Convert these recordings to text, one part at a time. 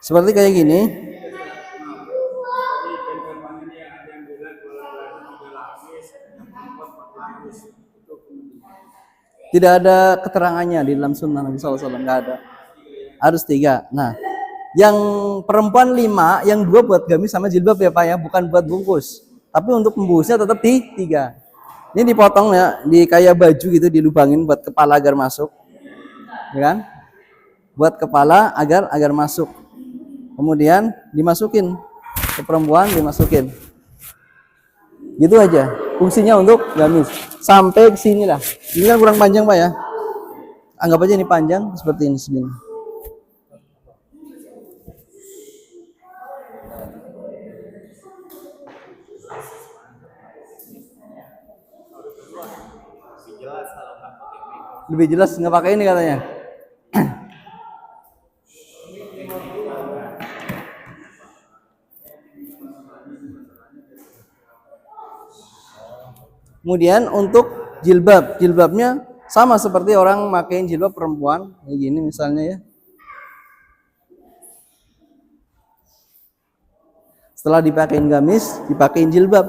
Seperti kayak gini. Tidak ada keterangannya di dalam sunnah Nabi SAW, nggak ada. Harus 3. Nah, yang perempuan 5, yang 2 buat gamis sama jilbab ya Pak ya, bukan buat bungkus. Tapi untuk pembungkusnya tetap di 3. Ini dipotong ya, di kayak baju gitu, dilubangin buat kepala agar masuk, ya kan? Buat kepala agar masuk. Kemudian dimasukin ke perempuan, dimasukin. Gitu aja. Fungsinya untuk gamis. Sampai ke sini lah. Ini kan kurang panjang Pak ya. Anggap aja ini panjang seperti ini segini. Lebih jelas nggak pakai ini katanya. Kemudian untuk jilbabnya sama seperti orang makain jilbab perempuan, kayak gini misalnya ya. Setelah dipakein gamis, dipakein jilbab.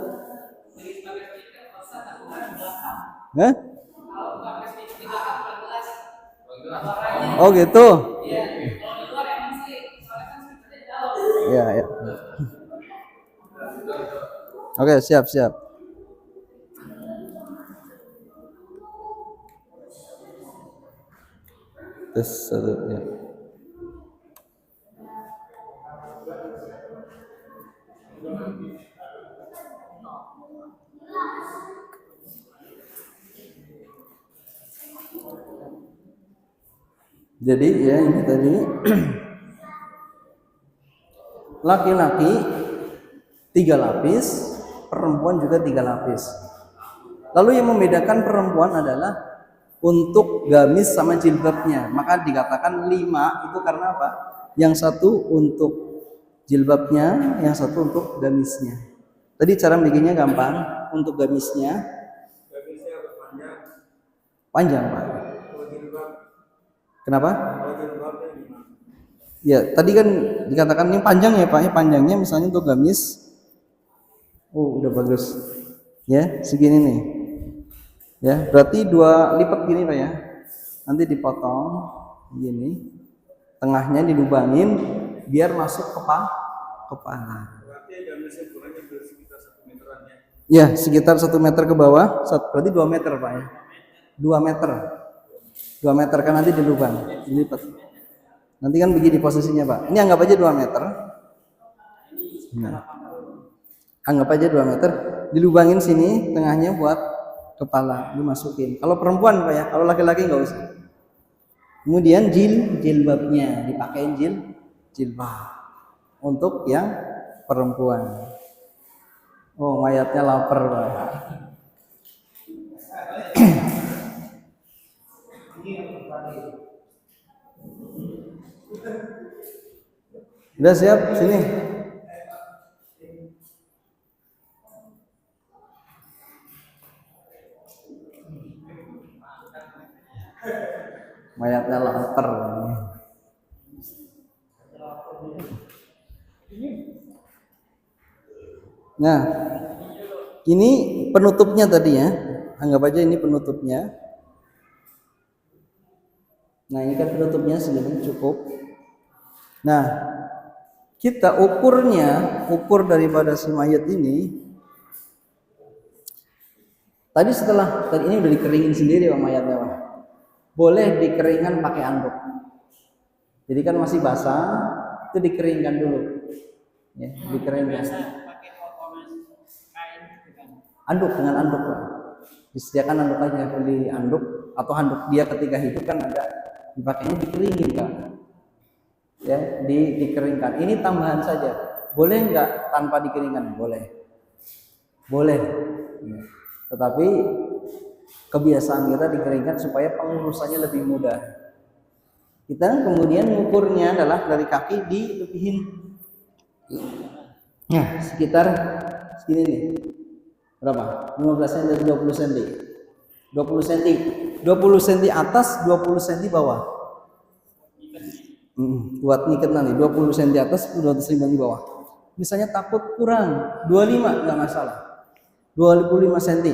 Hah? Oh gitu. Ya, ya. Oke, siap. Tes 1 ya. Jadi ya ini tadi laki-laki 3 lapis, perempuan juga 3 lapis. Lalu yang membedakan perempuan adalah untuk gamis sama jilbabnya. Maka dikatakan 5 itu karena apa? Yang satu untuk jilbabnya, yang satu untuk gamisnya. Tadi cara bikinnya gampang. Untuk gamisnya panjang Pak. Kenapa? Ya, tadi kan dikatakan ini panjang ya Pak. Panjangnya misalnya untuk gamis. Oh, udah bagus. Ya, segini nih. Ya, berarti 2 lipat gini Pak ya. Nanti dipotong gini. Tengahnya dilubangin biar masuk ke kepala. Berarti gamisnya kurangnya sekitar 1 meteran ya. Ya, sekitar 1 meter ke bawah. Berarti 2 meter Pak ya. 2 meter. 2 meter kan nanti dilubang, dilipat. Nanti kan begini posisinya Pak. Ini anggap aja 2 meter. Nah, anggap aja 2 meter. Dilubangin sini, tengahnya buat kepala, dimasukin. Kalau perempuan Pak ya, kalau laki-laki nggak usah. Kemudian jilbabnya dipakein jilbab untuk yang perempuan. Oh, mayatnya lapar Pak. Udah siap? Sini. Mayatnya lapar. Nah, ini penutupnya tadi ya. Anggap aja ini penutupnya. Nah, ini kan penutupnya segini cukup. Nah, kita ukur daripada si mayat ini. Tadi ini udah dikeringin sendiri Pak mayatnya Pak. Boleh dikeringkan pakai anduk. Jadi kan masih basah, itu dikeringkan dulu. Ya, dikeringkan. Anduk dengan anduk Pak. Disediakan anduk aja, beli anduk atau handuk dia ketika hidup kan ada. Dipakainya dikeringin Pak. Ya, dikeringkan. Ini tambahan saja. Boleh nggak tanpa dikeringkan? Boleh. Ya. Tetapi kebiasaan kita dikeringkan supaya pengurusannya lebih mudah. Kita kemudian mengukurnya adalah dari kaki dilebihin. Nah, sekitar segini nih. Berapa? 15 cm atau 20 cm? 20 cm. 20 cm atas, 20 cm bawah. Buat ngikat nanti 20 cm atas, 205 di bawah. Misalnya takut kurang 25 nggak masalah. 25 cm.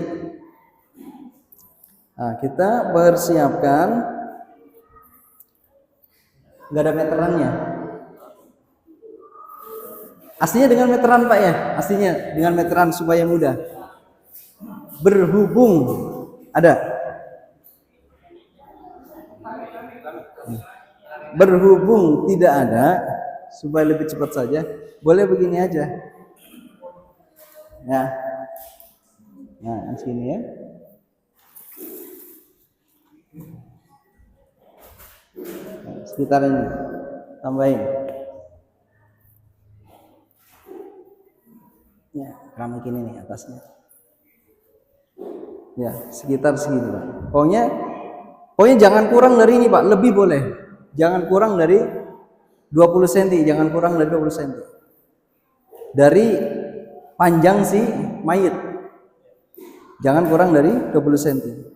Nah, kita persiapkan, nggak ada meterannya. Aslinya dengan meteran Pak ya, aslinya dengan meteran supaya mudah. Berhubung ada. Berhubung tidak ada, supaya lebih cepat saja, boleh begini aja. Ya. Nah, sini ya. Nah, sekitar ini. Tambahin. Ya, keramik ini nih atasnya. Ya, sekitar segini Pak. Pokoknya jangan kurang dari ini Pak, lebih boleh. Jangan kurang dari 20 cm, jangan kurang dari 20 cm. Dari panjang si mayit. Jangan kurang dari 20 cm.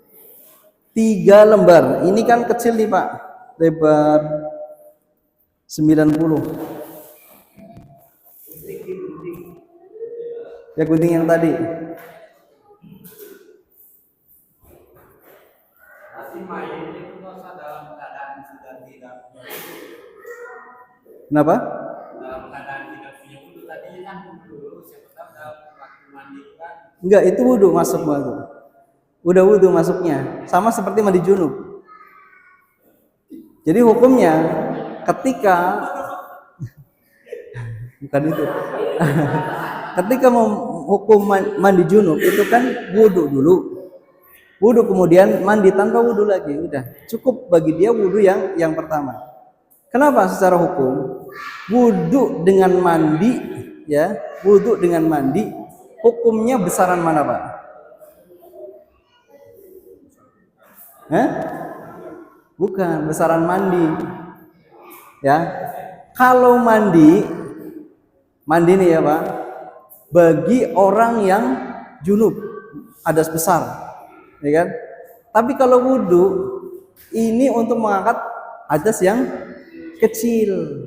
3 lembar. Ini kan kecil nih Pak. Lebar 90. Ya gunting yang tadi. Kenapa? Dalam keadaan tidak punya wudu tadi kan dulu siapa tahu dalam waktu mandi kan. Enggak, itu wudu masuk waktu. Udah wudu masuknya. Sama seperti mandi junub. Jadi hukumnya ketika bukan itu. Ketika mau hukum mandi junub itu kan wudu dulu. Wudu kemudian mandi tanpa wudu lagi, udah cukup bagi dia wudu yang pertama. Kenapa secara hukum wudu dengan mandi ya, wudu dengan mandi hukumnya besaran mana Pak? Bukan besaran mandi ya. Kalau mandi nih ya Pak, bagi orang yang junub hadas besar, ya kan? Tapi kalau wudu ini untuk mengangkat hadas yang kecil.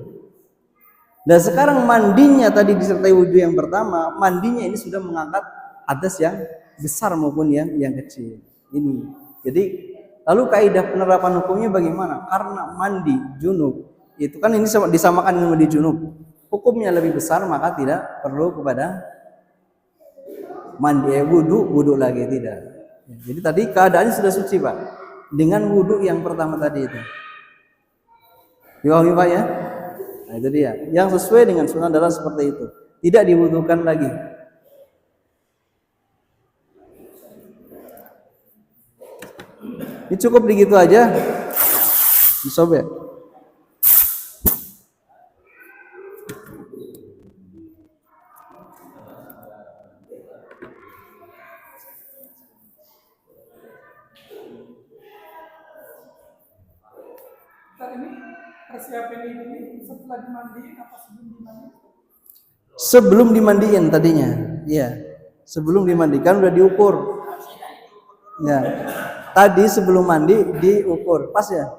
Dan sekarang mandinya tadi disertai wudu yang pertama, mandinya ini sudah mengangkat hadas yang besar maupun yang kecil. Ini. Jadi lalu kaidah penerapan hukumnya bagaimana? Karena mandi junub itu kan ini disamakan dengan mandi junub. Hukumnya lebih besar maka tidak perlu kepada mandi wudu lagi tidak. Jadi tadi keadaannya sudah suci Pak dengan wudu yang pertama tadi itu. Dipahami Pak ya? Nah itu dia. Yang sesuai dengan sunnah adalah seperti itu. Tidak diwudukan lagi. Ini cukup begitu aja. Disobek. Persiapan ini setelah dimandiin apa sebelum dimandiin? Sebelum dimandiin tadinya, iya. Sebelum dimandikan udah diukur. Ya. Tadi sebelum mandi diukur, pas ya?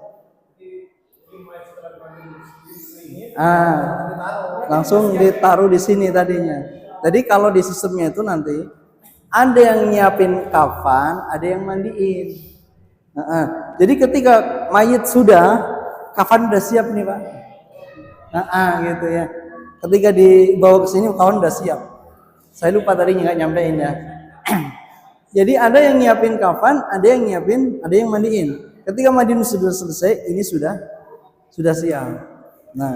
Langsung ditaruh di sini tadinya. Jadi kalau di sistemnya itu nanti ada yang nyiapin kafan, ada yang mandiin. Jadi ketika mayit sudah, kafan udah siap nih Pak. Gitu ya. Ketika dibawa ke sini kawan udah siap. Saya lupa tadi nggak nyampein ya. Jadi ada yang nyiapin kafan, ada yang mandiin. Ketika mandiin sudah selesai, ini sudah siap. Nah,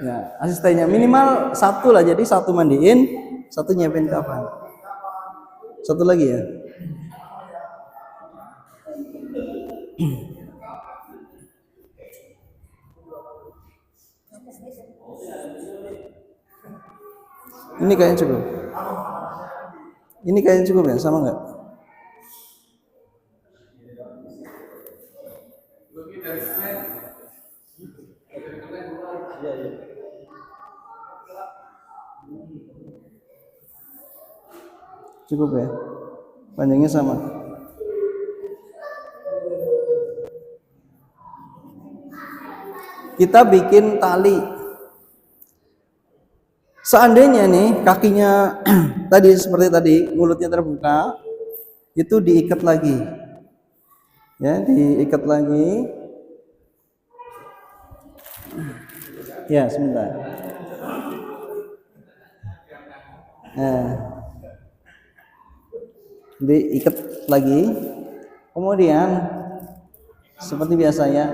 ya asistennya minimal satu lah. Jadi satu mandiin, satu nyiapin kafan. Satu lagi ya. Ini kayaknya cukup. Ini kayaknya cukup ya, sama nggak? Cukup ya? Panjangnya sama. kita bikin tali. Seandainya nih kakinya tadi seperti tadi, mulutnya terbuka, itu diikat lagi. Ya, diikat lagi. Ya, sebentar. Nah, diikat lagi. Kemudian seperti biasa ya,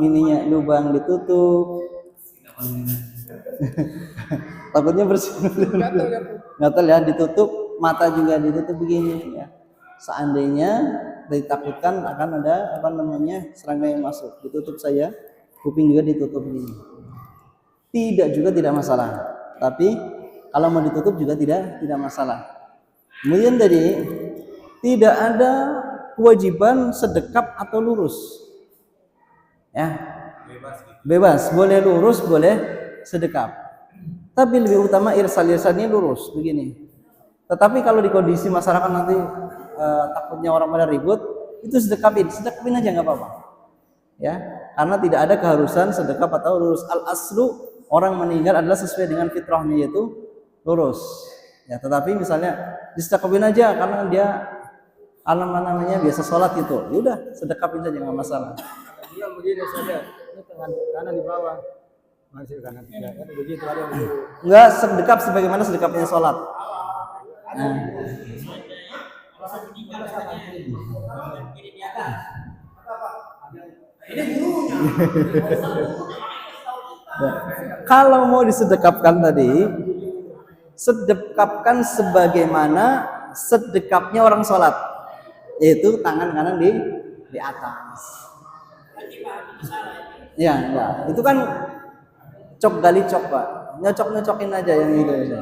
ininya lubang ditutup. Takutnya bersih. Gatal ya, ditutup, mata juga ditutup begini ya. Seandainya ditakutkan akan ada serangga yang masuk, ditutup saja, kuping juga ditutup begini. Juga tidak masalah. Tapi kalau mau ditutup juga tidak masalah. Kemudian tadi tidak ada kewajiban sedekap atau lurus. Ya. Bebas, boleh lurus, boleh sedekap. Tapi lebih utama irsal-irsalnya lurus begini. Tetapi kalau di kondisi masyarakat nanti takutnya orang pada ribut, itu sedekapin aja nggak apa-apa. Ya, karena tidak ada keharusan sedekap atau lurus. Al aslu orang meninggal adalah sesuai dengan fitrahnya, yaitu lurus. Ya, tetapi misalnya disedekapin aja karena dia biasa sholat gitu, ya udah sedekapin saja nggak masalah. Dia begini saja, ini tangan kanan di bawah. Masih kanan tidak kan begitu ada yang begitu. Enggak sedekap sebagaimana sedekapnya sholat. Nah. Kalau mau disedekapkan tadi, sedekapkan sebagaimana sedekapnya orang sholat, yaitu tangan kanan di atas. Ya, enggak. Itu kan cok gali cok Pak, nyocok-nyocokin aja yang itu aja.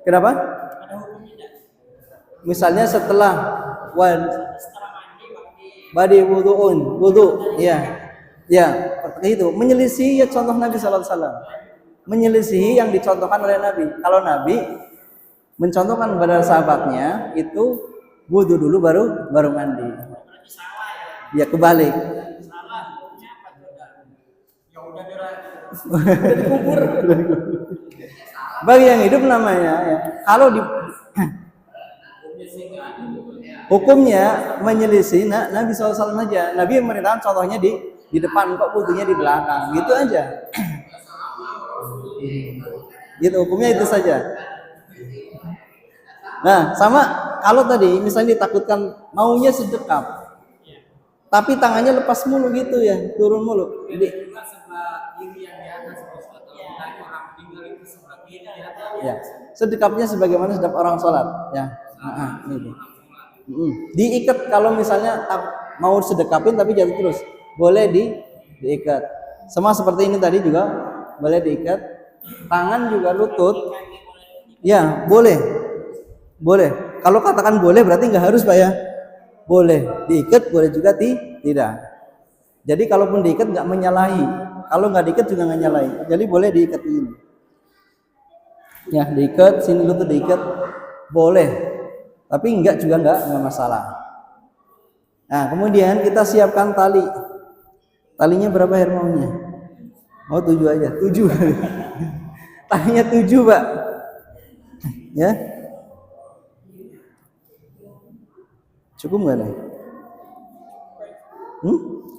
Kenapa? Misalnya setelah wudhu, ya, seperti itu. Menyelisih ya contoh Nabi Sallallahu Alaihi Wasallam. Menyelisihi yang dicontohkan oleh Nabi. Kalau Nabi mencontohkan kepada sahabatnya itu wudhu dulu baru mandi. Ya kebalik. Bagi yang hidup namanya ya. Kalau di hukumnya menyelisih Nabi SAW aja. Nabi memerintahkan contohnya di depan, kok wudhunya di belakang, gitu aja. Gitu hukumnya itu saja. Nah, sama kalau tadi misalnya ditakutkan maunya sedekap, tapi tangannya lepas mulu gitu ya, turun mulu. Ya, sedekapnya sebagaimana sedekap orang sholat. Ya, gitu. Diikat kalau misalnya mau sedekapin tapi jatuh terus, boleh diikat. Sama seperti ini tadi juga boleh diikat. Tangan juga lutut. Ya, boleh. Kalau katakan boleh berarti nggak harus Pak ya. Boleh diikat, boleh juga tidak. Jadi kalaupun diikat nggak menyalahi. Kalau nggak diikat juga nggak nyalahi. Jadi boleh diikat ini. Ya, diikat sini lutut diikat boleh. Tapi enggak juga enggak masalah. Nah, kemudian kita siapkan tali. Talinya berapa hermaunya? Oh 7 aja, 7. Talinya 7 Pak. Ya. Cukup nggak nih?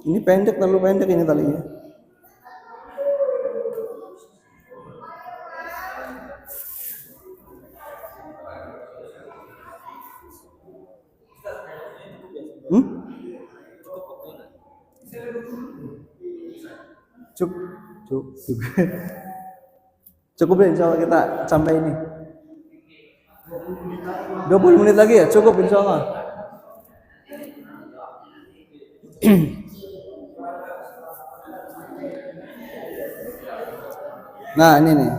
Ini pendek, terlalu pendek ini talinya. Cukup deh, insya Allah kita sampai ini 20 menit lagi ya, cukup insya Allah. Nah ini nih,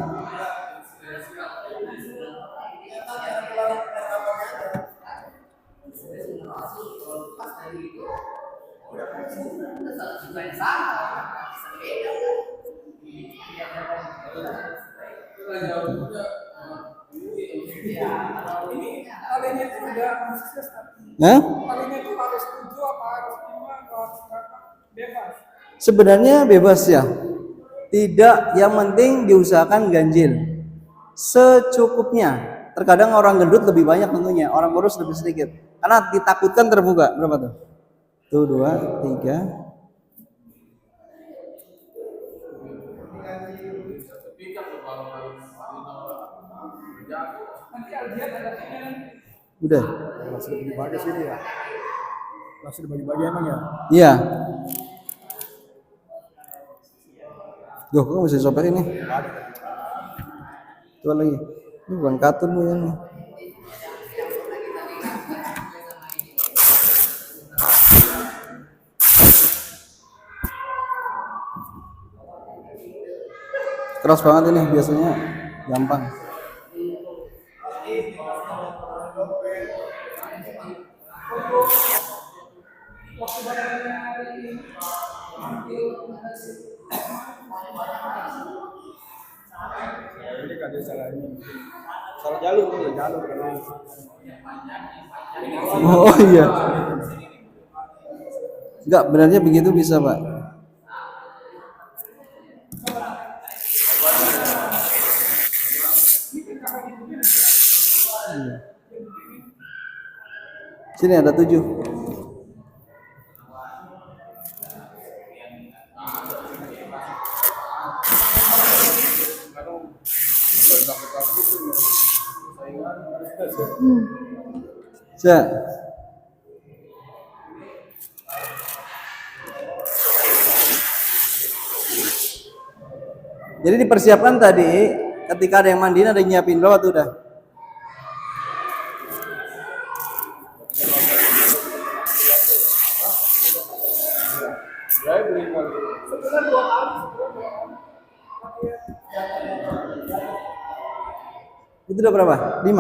Ini talinya itu udah konsisten. Nah, Talinya itu harus 7 apa harus 5 atau harus berapa? Bebas. sebenarnya bebas ya. Tidak, yang penting diusahakan ganjil. Secukupnya. Terkadang orang gendut lebih banyak tentunya, orang kurus lebih sedikit. Karena ditakutkan terbuka. Berapa tuh? Tuh 2, 3. Nanti Aldian ada tinggal. Udah. Masih dibagi sini ya. Masih dibagi-bagi emang ya. Iya. Duh, kok mesti sopir ini? Coba lagi. Ini bukan katun ya nih. Keras banget ini biasanya gampang. Ini kan dia salah ini. Salah jalur, jalur. Oh iya. Enggak, benarnya begitu bisa, Pak. Iya. Sini ada 7. Ya. Jadi dipersiapkan tadi ketika ada yang mandiin ada yang nyiapin berapa tuh udah? Sebulan 2 kali. Itu udah berapa? 5? 5.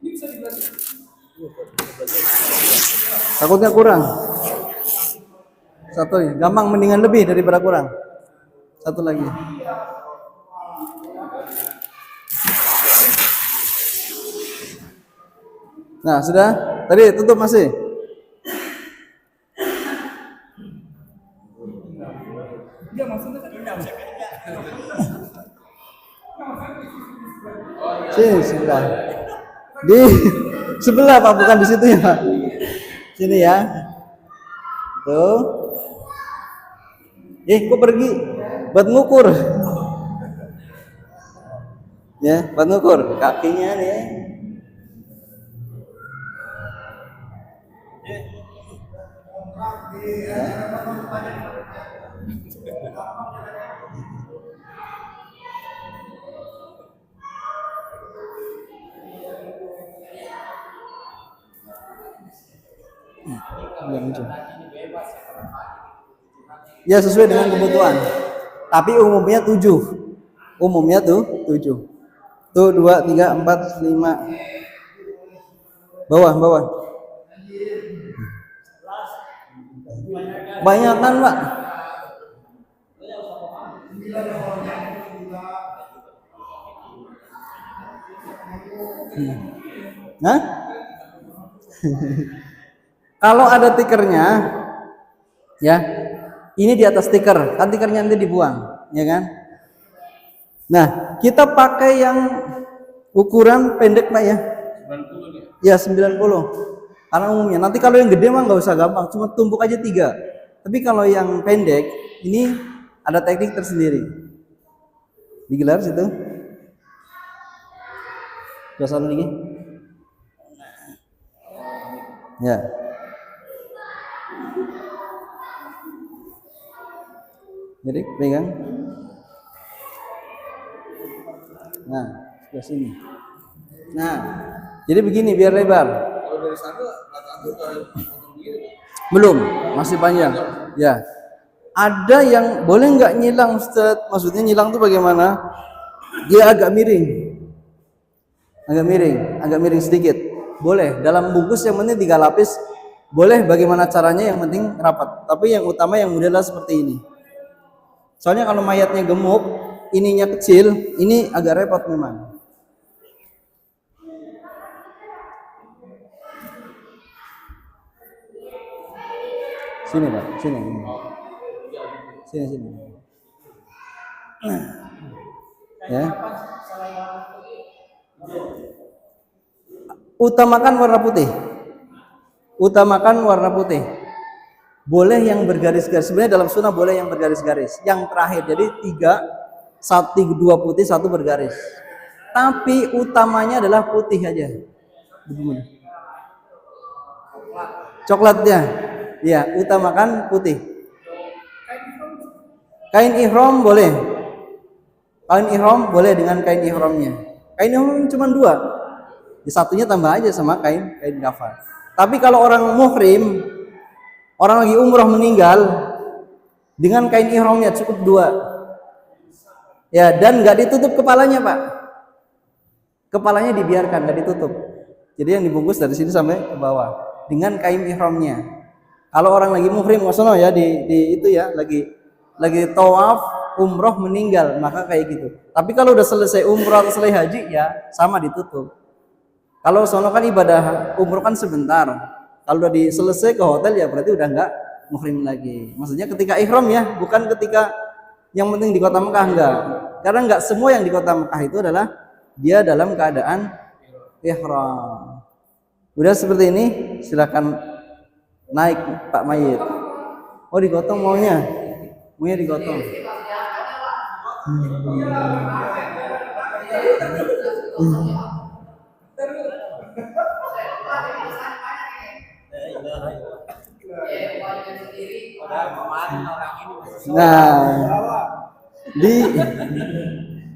Ini bisa dibilang. Takutnya kurang. Satu ya, gampang mendingan lebih daripada kurang. Satu lagi. Nah, sudah? Tadi tutup masih? Dia maksudnya kan Sini sebelah. Di sebelah Pak, bukan di situ ya Pak. Sini ya. Tuh. Kok pergi? Buat ngukur. Ya, buat ngukur kakinya nih. Ya sesuai dengan kebutuhan. Tapi umumnya 7. Umumnya tuh 7. Tuh 2, 3, 4, 5. Bawah, bawah. Banyakan, Pak. Hah? Kalau ada tikernya, ya, ini di atas tiker, kan tikernya nanti dibuang, ya kan? Nah, kita pakai yang ukuran pendek, Pak ya. 90 ya? Ya, 90. Karena umumnya, nanti kalau yang gede mah nggak usah gampang, cuma tumpuk aja 3. Tapi kalau yang pendek, ini ada teknik tersendiri. Digelar situ. Biasa lagi. Ya. Jadi pegang. Nah, sebelah sini. Nah, jadi begini biar lebar. Kalau dari sana rata-rata potong begini. Belum, masih panjang. Ya. Ada yang boleh nggak nyilang, Ustaz? Maksudnya nyilang tuh bagaimana? Dia agak miring. Agak miring sedikit. Boleh, dalam bungkus yang penting 3 lapis. Boleh, bagaimana caranya yang penting rapat. Tapi yang utama yang modelnya seperti ini. Soalnya kalau mayatnya gemuk, ininya kecil, ini agak repot memang. Sini Pak, sini. Sini. Ya. Utamakan warna putih. Utamakan warna putih. Boleh yang bergaris-garis. Sebenarnya dalam sunnah boleh yang bergaris-garis. Yang terakhir, jadi 2 putih, 1 bergaris. Tapi utamanya adalah putih aja. Coklatnya. Ya, utamakan putih. Kain ihram boleh. Kain ihram boleh dengan kain ihramnya. Kain ihram cuma 2. Di satunya tambah aja sama kain kafan. Tapi kalau orang muhrim, orang lagi umroh meninggal, dengan kain ihramnya cukup 2. Ya, dan nggak ditutup kepalanya Pak. Kepalanya dibiarkan, nggak ditutup. Jadi yang dibungkus dari sini sampai ke bawah dengan kain ihramnya. Kalau orang lagi muhrim ngosono ya di itu ya lagi tawaf umroh meninggal maka kayak gitu. Tapi kalau udah selesai umroh atau selesai haji ya sama ditutup. Kalau sono kan ibadah umroh kan sebentar. Kalau udah selesai ke hotel ya berarti udah enggak muhrim lagi. Maksudnya ketika ihram ya, bukan ketika yang penting di kota Mekah enggak. Karena enggak semua yang di kota Mekah itu adalah dia dalam keadaan ihram. Udah seperti ini silakan naik Pak Mayit. Oh digotong maunya digotong. Nah,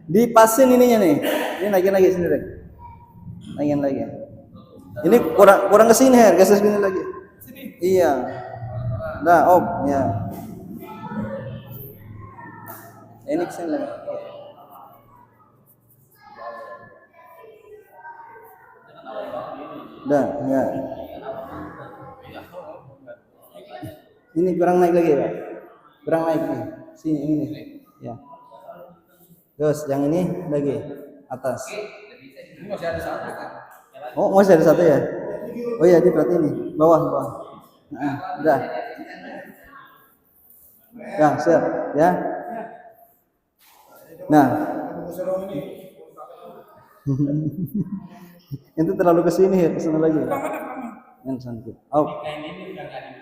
dipasin ininya nih. Ini naikin lagi sini deh. Naikin lagi. Ini kurang kesini ya, geser sini lagi. Iya. Nah, ya. Ini kesini lagi. Dah, ya. Ini kurang naik lagi, Pak. Kurang naik nih. Sini ini. Ya. Terus yang ini lagi atas. Ini masih ada 1 kan? Oh, masih ada 1 ya? Oh iya, di berarti ini bawah. Nah, udah. Ya, siap ya. Nah. Itu terlalu ke sini ya, ke sana lagi. Yang sangkut. Oh.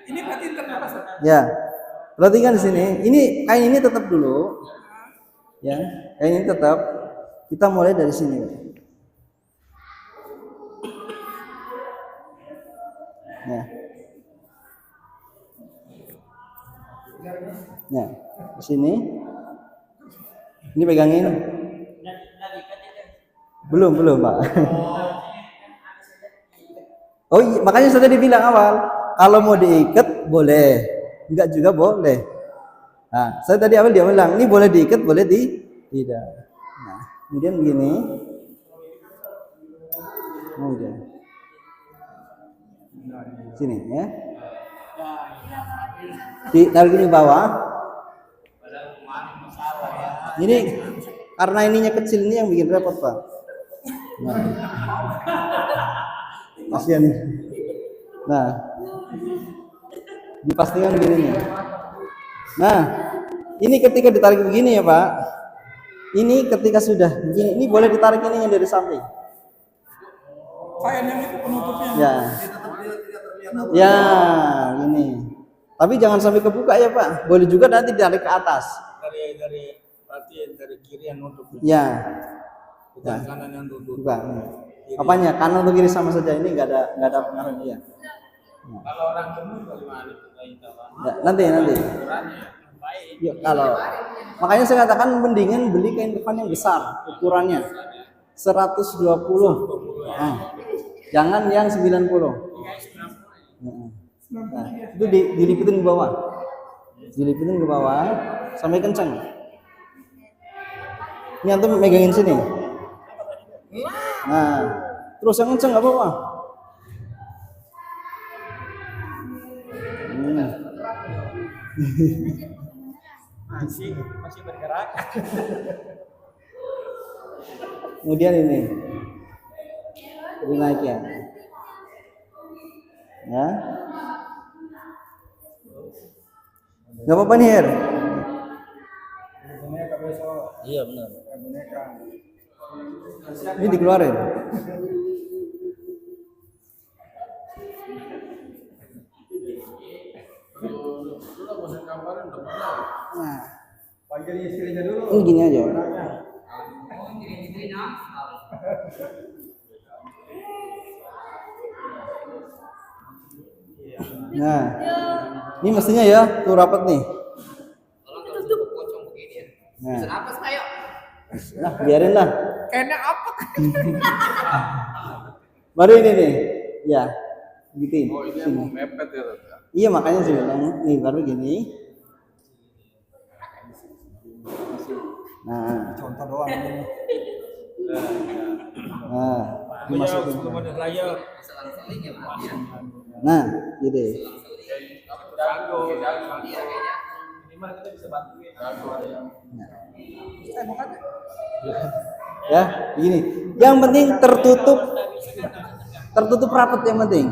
Ini berarti terbatas. Ya. Perhatikan di sini. Ini kain ini tetap dulu. Ya, kain ini tetap. Kita mulai dari sini. Ya. Ya, di sini. Ini pegangin. Belum, Pak. Oh iya, makanya sudah dibilang awal, kalau mau diikat boleh, enggak juga boleh. Nah, saya tadi awal dia bilang, ini boleh diikat, boleh tidak. Nah, kemudian begini. Kemudian sini ya. Ditaruh gini bawah. Ini karena ininya kecil ini yang bikin repot Pak. Nah. Kasihan nih. Nah, dipastikan begini nih. Nah, ini ketika ditarik begini ya Pak. Ini ketika sudah begini, ini boleh ditarik ini yang dari samping. Kain yang itu penutupnya. Ya. Ya, ini. Tapi jangan sampai kebuka ya Pak. Boleh juga nanti ditarik ke atas. Dari kiri yang nutup. Ya. Bukan kanan yang nutup. Bukan. Apanya? Kanan atau kiri sama saja. Ini nggak ada pengaruhnya. Ya. Kalau orang gemuk bagaimana kita? Ya, nanti. Ya, kalau makanya saya katakan mendingan beli kain kafan yang besar ukurannya 120. Jangan yang 90. Nah, itu dilipitin ke bawah. Dilipitin ke bawah sampai kencang. Ini antum megangin sini. Nah, terus yang kencang nggak apa-apa. masih bergerak. Kemudian ini naik ya. Ya. Nggak apa-apa nih Her. Boneka besok. Iya benar. Boneka. Ini dikeluarin. Nah, Panggil istrinya dulu. ini gini aja. Nah, ini mestinya ya tuh rapat nih. Nah, Napas ayo. nah biarin lah. Kayaknya apa? Baru ini nih, ya, gituin. Oh ini yang mepet ya. Iya makanya sih bilang nih baru gini. Nah, Contoh doang ini. nah, dimasukin. Layar. Selang-seling ya Pak. Nah, gitu. Jago. Iya kayaknya. Minimal kita bisa bantuin. Ya, gini. Yang penting tertutup rapat yang penting.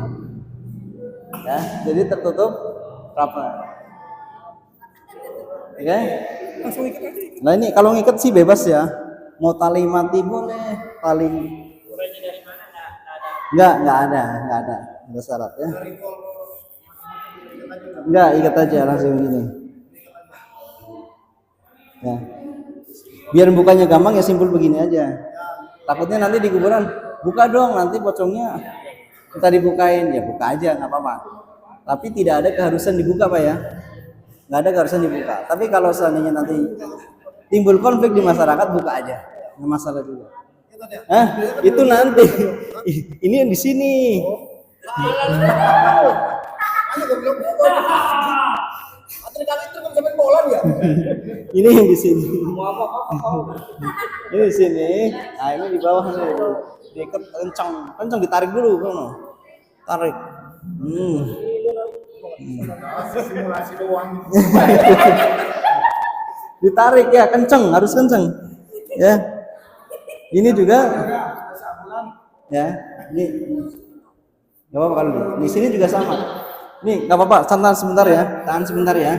Ya, jadi tertutup rapat. Oke? Langsung ikut aja. Nah ini kalau ngikat sih bebas ya. Mau tali mati boleh, tali. Nggak ada. Ada syarat ya. Enggak, ikat aja langsung gini. Ya. Biar bukanya gampang ya simpel begini aja. Takutnya nanti di kuburan buka dong, nanti pocongnya kita dibukain, ya buka aja nggak apa-apa. Tapi tidak ada keharusan dibuka Pak ya. Nggak ada keharusan dibuka. Tapi kalau seandainya nanti timbul konflik di masyarakat buka aja, nggak masalah juga. Itu nanti. Ini yang di sini. Ini yang di sini. Ini di sini. Nah ini di bawah nih. Diikat kencang ditarik dulu kan. Tarik. Simulasi doang. Ditarik ya, harus kencang. Ya. Ini juga. Ya. Ini. Gak apa-apa kalau di sini juga sama. Nih, gak apa-apa. Tahan sebentar ya. Tahan sebentar ya.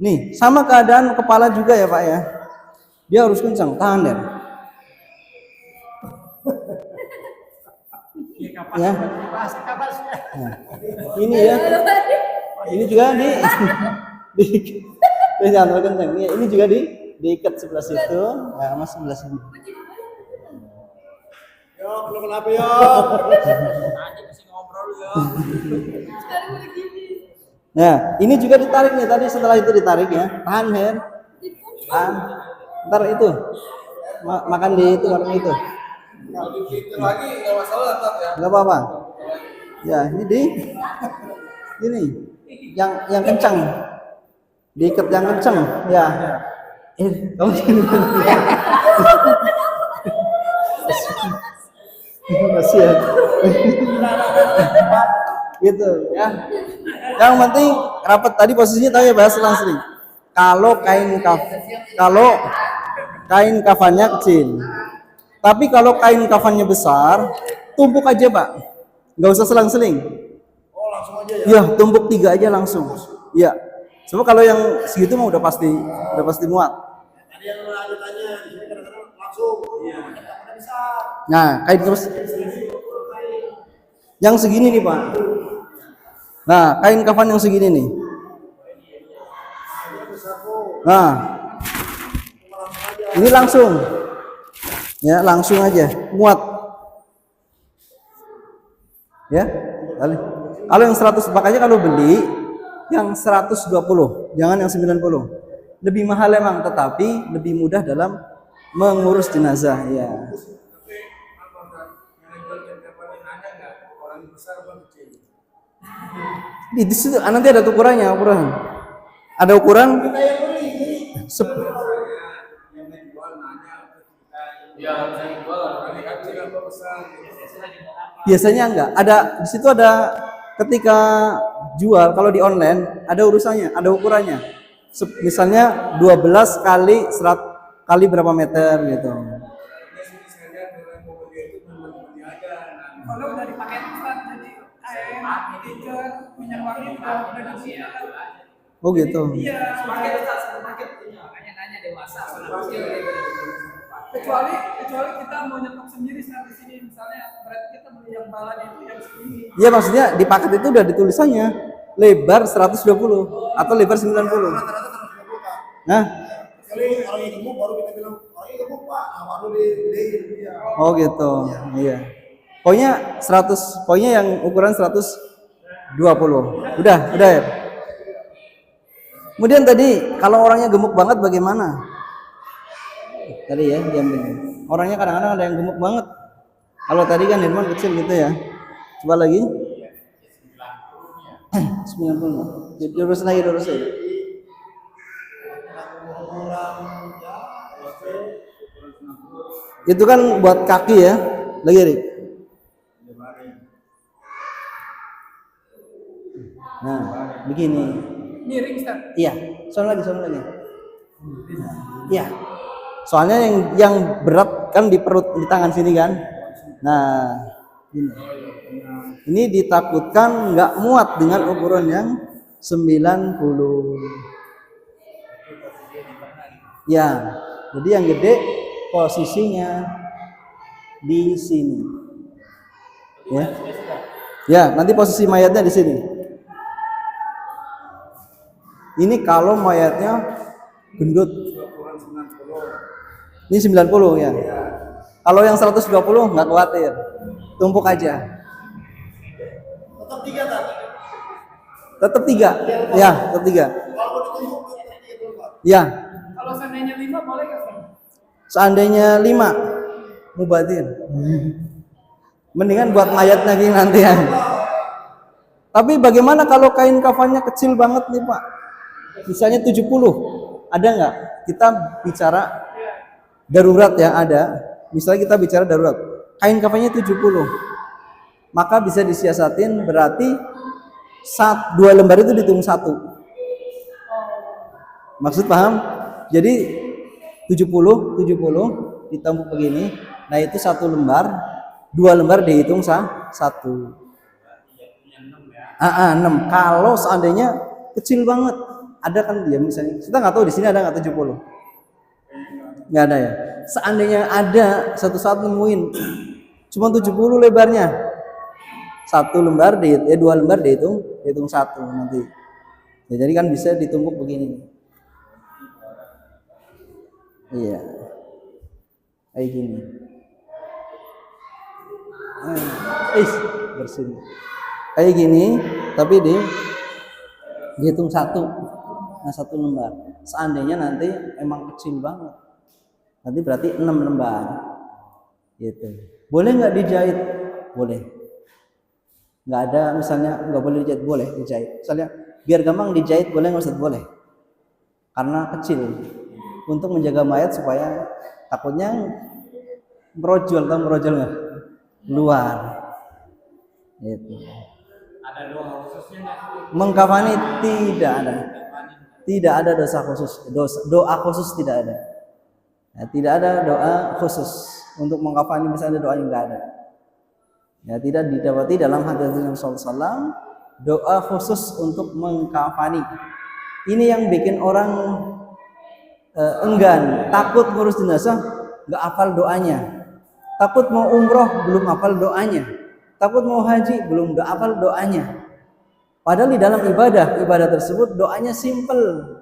Nih, sama keadaan kepala juga ya Pak ya. Dia harus kencang. Tahan ya. Ya. Nah, ini ya. Ini juga di jangan kencang. Ini juga diikat sebelah situ, ya Mas sebelah sini. Yo, belum kenapa yo? Tadi masih ngobrol ya. Nah, ini juga ditarik nih tadi setelah itu ditarik ya. Tahan Her. Tahan. Ntar itu makan di itu warung itu. Kalau dipikir lagi nggak masalah tetap ya. Enggak apa-apa. Ya, ini yang kencang. Diikat yang kencang, ya. Kamu sini. Kasihan. Gitu ya. Yang penting rapat tadi posisinya tahu ya bahas selang-seling. Kalau kain kafannya kecil. Tapi kalau kain kafannya besar, tumpuk aja Pak. Nggak usah selang-seling. Oh, langsung aja ya. Iya, tumpuk 3 aja langsung. Iya. Cuma kalau yang segitu mah udah pasti muat. Tadi yang lanjutannya di sini kadang-kadang langsung. Iya. Kadang bisa. Nah, kain terus. Yang segini nih Pak. Nah, kain kafan yang segini nih. Nah, ini langsung. Ya, langsung aja, muat. Ya, kalau yang 100 makanya kalau beli yang 120, jangan yang 90. Lebih mahal emang, tetapi lebih mudah dalam mengurus jenazah ya. Di situ nanti ada ukurannya, Ada ukuran. Biasanya enggak. Ada di situ ada ketika jual kalau di online ada urusannya, ada ukurannya. Misalnya 12 kali kali berapa meter gitu. Kalau udah dipakai Ustaz, jadi air, tiga, minyak wangi udah disediakan. Oh gitu. Iya, Paket Ustaz, paket. Makanya nanya dewasa, anak kecil. kecuali kita mau nyetok sendiri Ustaz di sini, misalnya berarti kita beli yang balan itu yang segini. Iya, maksudnya di paket itu udah ditulisannya lebar 120 atau lebar 90. Rata-rata 120 Pak. Nah, Kali orang yang gemuk baru kita bilang orang yang gemuk Pak, nah, baru digedein dia. oh gitu. Iya. Poinnya yang ukuran 120. Udah ya. Kemudian tadi kalau orangnya gemuk banget bagaimana? Tadi ya, diambil. Orangnya kadang-kadang ada yang gemuk banget. Kalau tadi kan Herman kecil gitu ya. Coba lagi. 90. Lurus lagi. Itu kan buat kaki ya. Lagi, Rik. Nah, begini. Miring Ustaz. Iya, soalnya lagi. Iya. Soalnya yang berat kan di perut, di tangan sini kan. Nah, ini ditakutkan nggak muat dengan ukuran yang 90. Ya, jadi yang gede posisinya di sini. Ya. Ya, nanti posisi mayatnya di sini. Ini kalau mayatnya gendut. Ini 90 ya. Kalau yang 120 nggak khawatir. Tumpuk aja. Tetap 3 kan? Tetap 3. Ya, tetap 3. Kalau ditumpuk tetap 3 dulu Pak. Ya, Kalau seandainya 5 boleh nggak Ustaz? seandainya 5 mubadir. Mendingan buat mayat lagi nanti ya. Tapi bagaimana kalau kain kafannya kecil banget nih Pak? Misalnya 70. Ada nggak? Kita bicara darurat ya, ada. Misalnya kita bicara darurat. Kain kafannya 70. Maka bisa disiasatin berarti 2 lembar itu dihitung 1. Maksud paham? Jadi 70 ditumpuk begini. Nah, itu 1 lembar. 2 lembar dihitung 1. 6. Kalau seandainya kecil banget, ada kan dia misalnya. Kita nggak tahu di sini ada nggak 70. Nggak ada ya. Seandainya ada satu saat nemuin cuma 70 lebarnya. 2 lembar dihitung 1 nanti. Ya, jadi kan bisa ditumpuk begini. Iya. Kayak gini. Bersih. Kayak gini, tapi dihitung 1. Nah, 1 lembar. Seandainya nanti emang kecil banget, nanti berarti 6 lembar. Gitu. Boleh nggak dijahit? Boleh. Nggak ada misalnya nggak boleh dijahit, boleh dijahit. Misalnya biar gampang dijahit boleh nggak Ustaz? Boleh. Karena kecil. Untuk menjaga mayat supaya takutnya merojol nggak? Luar. Gitu. Ada doa khususnya nggak? Mengkafani tidak ada. Tidak ada dosa khusus. Doa khusus tidak ada. Ya, tidak ada doa khusus untuk mengkafani, misalnya doa yang enggak ada. Ya, tidak didapati dalam hadis Nabi sallallahu alaihi wasallam doa khusus untuk mengkafani. Ini yang bikin orang enggan, takut ngurus jenazah, enggak hafal doanya. Takut mau umroh belum hafal doanya. Takut mau haji belum enggak hafal doanya. Padahal di dalam ibadah tersebut doanya simple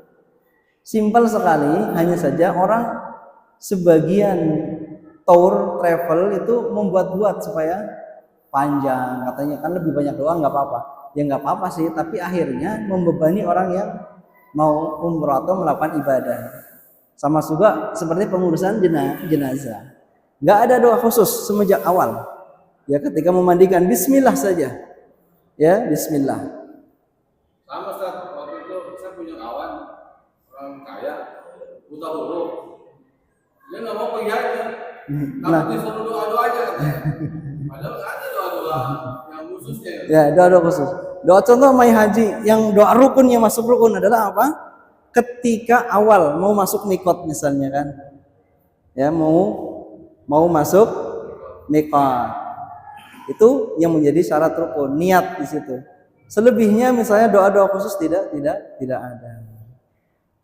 sekali. Hanya saja orang sebagian tour travel itu membuat supaya panjang, katanya kan lebih banyak doa nggak apa-apa. Ya nggak apa-apa sih, tapi akhirnya membebani orang yang mau umroh atau melakukan ibadah. Sama juga seperti pengurusan jenazah. Nggak ada doa khusus semenjak awal. Ya ketika memandikan bismillah saja. Ya bismillah. Sama Ustaz, waktu itu saya punya kawan orang kaya, buta huruf. Dia nggak mau pergi haji, Nah. takut disuruh doa aja katanya. Padahal nggak ada doa yang khususnya. Ya, doa khusus. Doa contoh mai haji yang doa rukun yang masuk rukun adalah apa? ketika awal mau masuk mikot misalnya kan, ya mau masuk mikot, itu yang menjadi syarat rukun, niat di situ. Selebihnya misalnya doa-doa khusus tidak ada.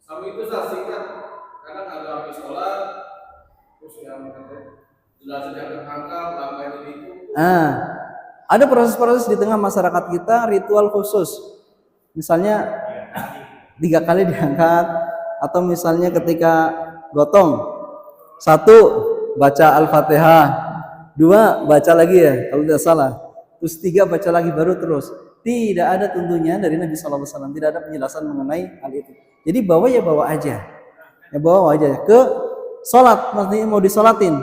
Sama itu saya singkat, kadang ada habis sholat, terus yang jelas yang angkat, langkah ini itu. Ada proses-proses di tengah masyarakat kita, ritual khusus. Misalnya 3 kali diangkat, atau misalnya ketika gotong, 1 baca Al-Fatihah, 2 baca lagi ya kalau tidak salah, terus 3 baca lagi baru terus. Tidak ada tentunya dari Nabi SAW, tidak ada penjelasan mengenai hal itu. Jadi bawa aja, ya bawa aja ke sholat, maksudnya mau disolatin,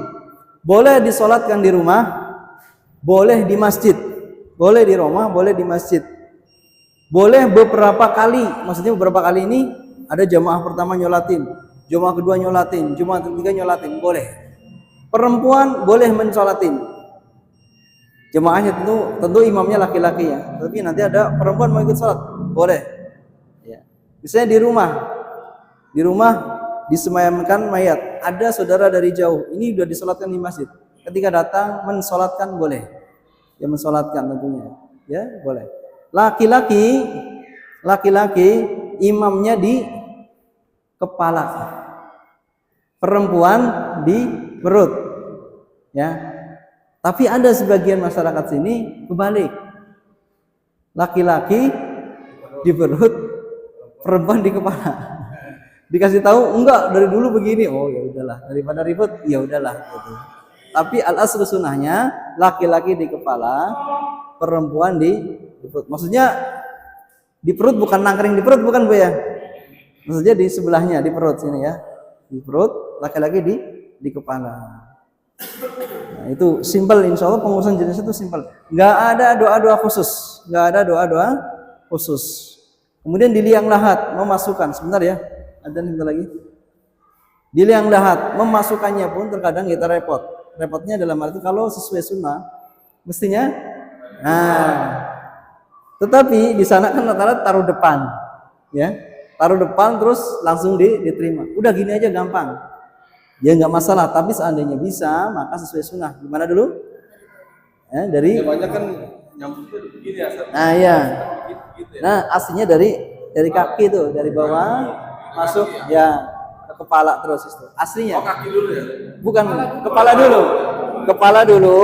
boleh disolatkan di rumah, boleh di masjid, boleh di rumah, boleh di masjid, boleh beberapa kali. Maksudnya beberapa kali ini ada jamaah pertama nyolatin, jamaah kedua nyolatin, jamaah ketiga nyolatin, boleh. Perempuan boleh mensolatin, jemaahnya tentu imamnya laki-laki ya, tapi nanti ada perempuan mau ikut sholat, boleh. Ya. Misalnya di rumah disemayamkan mayat, ada saudara dari jauh, ini sudah disolatkan di masjid. Ketika datang mensolatkan boleh, ya mensolatkan tentunya, ya boleh. Laki-laki imamnya di kepala, perempuan di perut, ya. Tapi ada sebagian masyarakat sini kebalik, laki-laki di perut, perempuan di kepala. Dikasih tahu enggak, dari dulu begini, oh ya udahlah, daripada ribut ya udahlah gitu. Tapi al-aslu sunnahnya laki-laki di kepala, perempuan di perut. Maksudnya di perut bukan nangkring di perut, bukan Bu ya. Maksudnya di sebelahnya, di perut sini ya. Di perut, laki-laki di kepala. Nah, itu simpel, insya Allah pengurusan jenis itu simpel. Nggak ada doa-doa khusus, Kemudian di liang lahat memasukkan, sebentar ya, ada sebentar lagi. Di liang lahat memasukkannya pun terkadang kita repot. Repotnya dalam arti kalau sesuai sunnah mestinya, tetapi di sana kan rata-rata taruh depan, ya, taruh depan terus langsung diterima. Udah gini aja gampang, ya nggak masalah. Tapi seandainya bisa maka sesuai sunnah. Gimana dulu? Dari banyak kan nyambutnya begini ya. Nah ya, Gitu ya. nah aslinya dari kaki tuh, dari bawah masuk ya ke kepala terus itu aslinya. Oh, kaki dulu ya. Bukan, kepala dulu.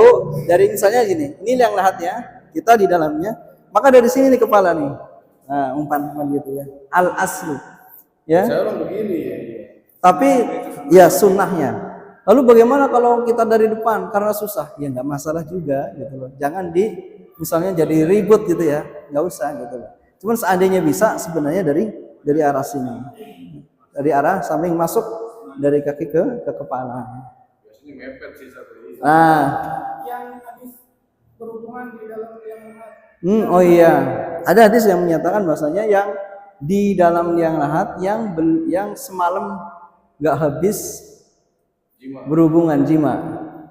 Dari misalnya gini, ini liang lahatnya, kita di dalamnya, maka dari sini nih kepala nih, nah umpan gitu ya, al aslu, ya. Saya orang begini ya. Tapi ya sunnahnya. Lalu bagaimana kalau kita dari depan karena susah? Ya nggak masalah juga gitu loh. Jangan misalnya jadi ribut gitu ya, nggak usah gitu loh. Cuman seandainya bisa sebenarnya dari arah sini, dari arah samping masuk dari kaki ke kepala. Biasanya mepet sih satu ini. Nah, Yang habis berhubungan di dalam liang lahat. oh iya, ada hadis yang menyatakan bahwasanya yang di dalam liang lahat yang semalam nggak habis berhubungan jima.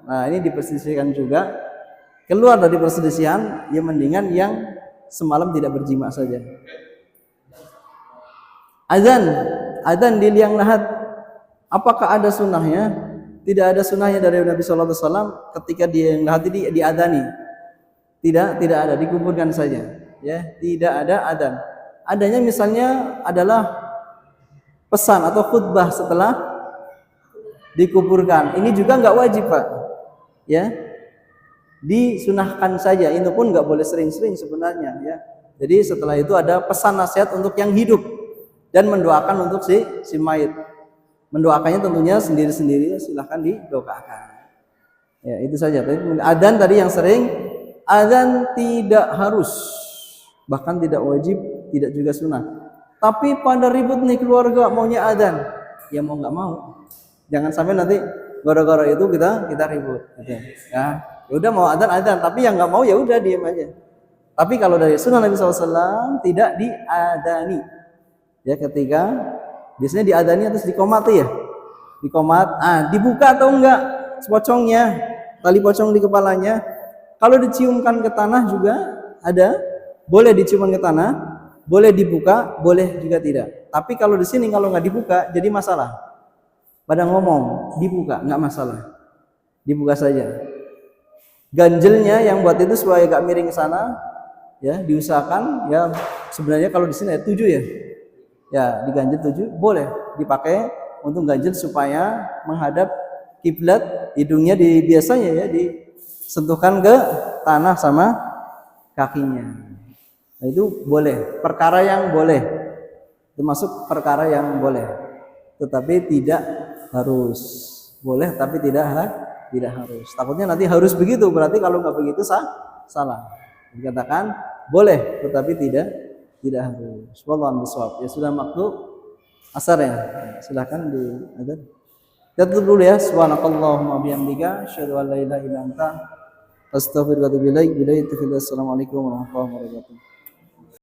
Nah ini diperselisihkan juga, keluar dari perselisihan, ya mendingan yang semalam tidak berjima saja. Azan di liang lahat, apakah ada sunnahnya? Tidak ada sunnahnya dari Nabi Sallallahu Alaihi Wasallam ketika di liang lahat ini diadani. Tidak ada, dikuburkan saja. Ya, tidak ada adzan. Adanya misalnya adalah pesan atau khutbah setelah dikuburkan. Ini juga nggak wajib Pak, ya, disunahkan saja. Itu pun nggak boleh sering-sering sebenarnya, ya. Jadi setelah itu ada pesan nasihat untuk yang hidup dan mendoakan untuk si mayit. Mendoakannya tentunya sendiri-sendiri, silahkan didoakan. Ya itu saja. Adzan tadi yang sering, adzan tidak harus, bahkan tidak wajib, tidak juga sunnah. Tapi pada ribut nih keluarga maunya adzan, ya mau nggak mau. Jangan sampai nanti gara-gara itu kita ribut, gitu. Ya, udah mau adzan, tapi yang nggak mau ya udah diam aja. Tapi kalau dari sunnah Nabi SAW tidak diadani, ya ketika biasanya diadani terus dikomati ya, dikomat, dibuka atau enggak pocongnya, tali pocong di kepalanya. Kalau diciumkan ke tanah juga ada, boleh diciumkan ke tanah, boleh dibuka, boleh juga tidak. Tapi kalau di sini kalau nggak dibuka jadi masalah. Pada ngomong dibuka nggak masalah, dibuka saja. Ganjelnya yang buat itu supaya agak miring ke sana, ya diusahakan. Ya sebenarnya kalau di sini ada 7 ya, ya diganjel 7 boleh dipakai untuk ganjel supaya menghadap kiblat, hidungnya biasanya ya disentuhkan ke tanah sama kakinya. Nah, itu boleh, perkara yang boleh, termasuk perkara yang boleh, tetapi tidak harus. Boleh tapi tidak harus. Takutnya nanti harus begitu, berarti kalau nggak begitu salah. Dikatakan boleh tetapi tidak harus. Wallahu a'lam. Ya sudah maklum asar ya. Silakan di adzan. Kita tutup dulu ya. Subhanakallahumma bihamdika asyhadu an la ilaha illa anta astaghfiruka wa atubu ilaik. Assalamualaikum warahmatullahi wabarakatuh.